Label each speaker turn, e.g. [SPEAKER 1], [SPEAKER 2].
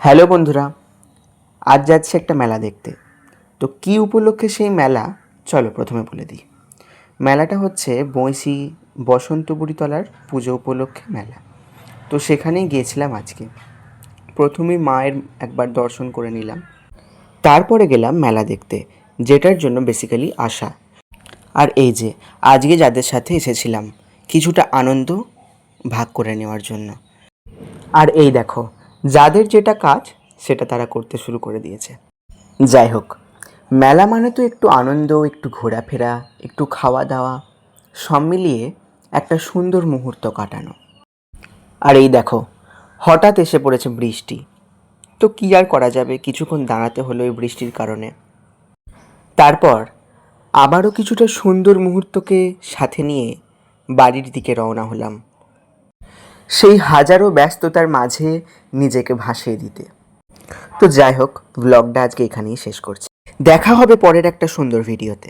[SPEAKER 1] Hello বন্ধুরা, আজ যাচ্ছি একটা মেলা দেখতে। তো কী উপলক্ষে সেই মেলা, চলো প্রথমে বলে দিই। মেলাটা হচ্ছে বইশি বসন্তবুড়িতলার পুজো উপলক্ষে মেলা। তো সেখানেই গিয়েছিলাম আজকে। প্রথমেই মায়ের একবার দর্শন করে নিলাম, তারপরে গেলাম মেলা দেখতে, যেটার জন্য বেসিক্যালি আসা। আর এই যে আজকে যাদের সাথে এসেছিলাম কিছুটা আনন্দ ভাগ করে নেওয়ার জন্য। আর এই দেখো, যাদের যেটা কাজ সেটা তারা করতে শুরু করে দিয়েছে। যাই হোক, মেলা মানে তো একটু আনন্দ, একটু ঘোরাফেরা, একটু খাওয়া দাওয়া, সব মিলিয়ে একটা সুন্দর মুহূর্ত কাটানো। আর এই দেখো, হঠাৎ এসে পড়েছে বৃষ্টি। তো কী আর করা যাবে, কিছুক্ষণ দাঁড়াতে হলো এই বৃষ্টির কারণে। তারপর আবারও কিছুটা সুন্দর মুহূর্তকে সাথে নিয়ে বাড়ির দিকে রওনা হলাম, সেই হাজারো ব্যস্ততার মাঝে নিজেকে ভাসিয়ে দিতে। তো যাই হোক, ব্লগটা আজকে এখানেই শেষ করছি। দেখা হবে পরের একটা সুন্দর ভিডিওতে।